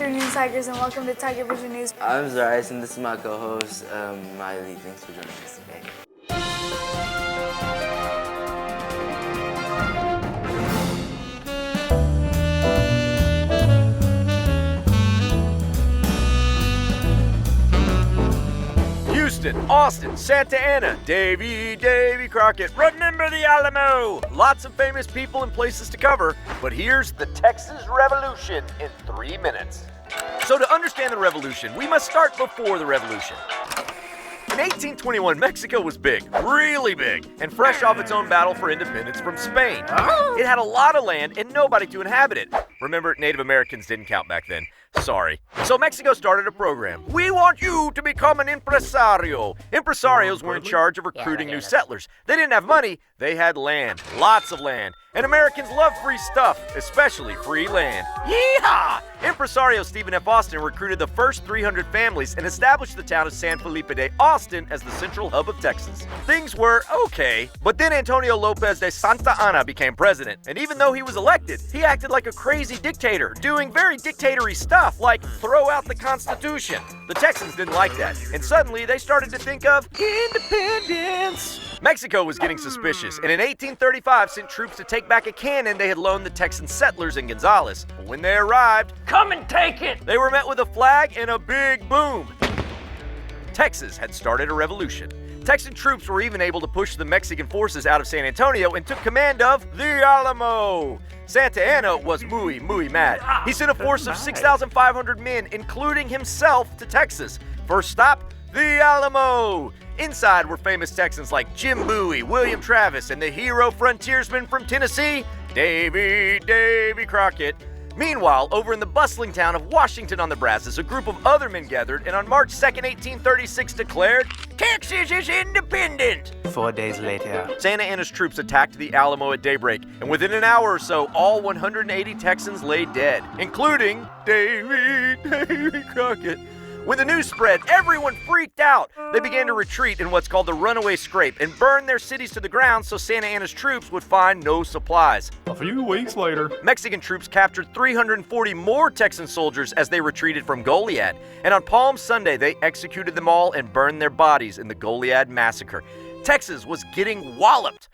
afternoon, Tigers, and welcome to TigerVision News. I'm Zaris, and this is my co-host, Miley. Thanks for joining us today. Houston, Austin, Santa Ana, Davy Crockett, remember the Alamo! Lots of famous people and places to cover, but here's the Texas Revolution in 3 minutes. So to understand the revolution, we must start before the revolution. In 1821, Mexico was big, really big, and fresh off its own battle for independence from Spain. It had a lot of land and nobody to inhabit it. Remember, Native Americans didn't count back then. Sorry. So Mexico started a program. We want you to become an impresario. Impresarios were in charge of recruiting new settlers. They didn't have money, they had land, lots of land. And Americans love free stuff, especially free land. Yeehaw! Impresario Stephen F. Austin recruited the first 300 families and established the town of San Felipe de Austin as the central hub of Texas. Things were okay, but then Antonio Lopez de Santa Anna became president, and even though he was elected, he acted like a crazy dictator, doing very dictatory stuff like throw out the Constitution. The Texans didn't like that, and suddenly they started to think of independence. Mexico was getting suspicious, and in 1835 sent troops to take back a cannon they had loaned the Texan settlers in Gonzales. But when they arrived, come and take it! They were met with a flag and a big boom. Texas had started a revolution. Texan troops were even able to push the Mexican forces out of San Antonio and took command of the Alamo. Santa Anna was muy mad. He sent a force of 6,500 men, including himself, to Texas. First stop, the Alamo. Inside were famous Texans like Jim Bowie, William Travis, and the hero frontiersman from Tennessee, Davy Crockett. Meanwhile, over in the bustling town of Washington on the Brazos, a group of other men gathered and on March 2nd, 1836 declared, Texas is independent! 4 days later, Santa Anna's troops attacked the Alamo at daybreak, and within an hour or so, all 180 Texans lay dead, including Davy Crockett. When the news spread, everyone freaked out. They began to retreat in what's called the runaway scrape and burn their cities to the ground so Santa Anna's troops would find no supplies. A few weeks later, Mexican troops captured 340 more Texan soldiers as they retreated from Goliad. And on Palm Sunday, they executed them all and burned their bodies in the Goliad massacre. Texas was getting walloped.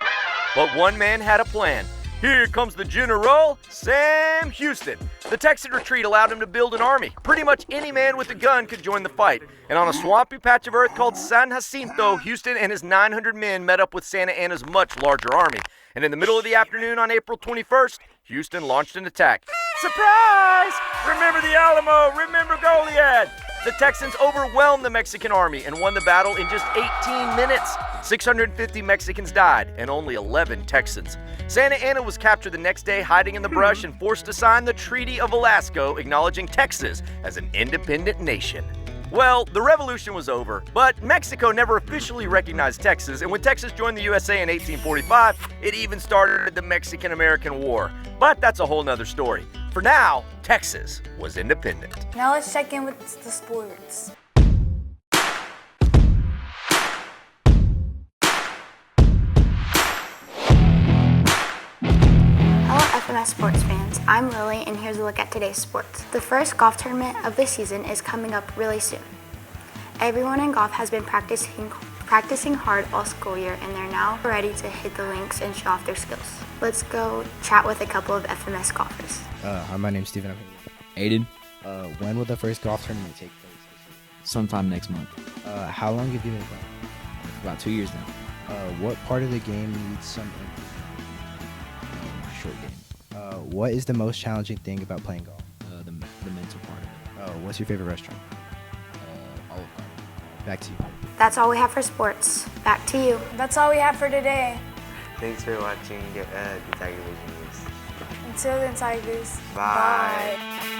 But one man had a plan. Here comes the General, Sam Houston. The Texan retreat allowed him to build an army. Pretty much any man with a gun could join the fight. And on a swampy patch of earth called San Jacinto, Houston and his 900 men met up with Santa Anna's much larger army. And in the middle of the afternoon on April 21st, Houston launched an attack. Surprise! Remember the Alamo, remember Goliad! The Texans overwhelmed the Mexican army and won the battle in just 18 minutes. 650 Mexicans died and only 11 Texans. Santa Anna was captured the next day, hiding in the brush and forced to sign the Treaty of Velasco, acknowledging Texas as an independent nation. Well, the revolution was over, but Mexico never officially recognized Texas, and when Texas joined the USA in 1845, it even started the Mexican-American War. But that's a whole nother story. For now, Texas was independent. Now let's check in with the sports. Hello FMS sports fans, I'm Lily and here's a look at today's sports. The first golf tournament of the season is coming up really soon. Everyone in golf has been practicing hard all school year and they're now ready to hit the links and show off their skills. Let's go chat with a couple of FMS golfers. Hi, my name's Steven. Aiden, When will the first golf tournament take place? sometime next month. How long have you been playing? About 2 years now. What part of the game needs some improvement? Short game. What is the most challenging thing about playing golf? The mental part of it. What's your favorite restaurant? Olive Garden. Back to you. That's all we have for sports. Back to you. That's all we have for today. thanks for watching the TigerVision News. Until then, Tigers. Bye. Bye.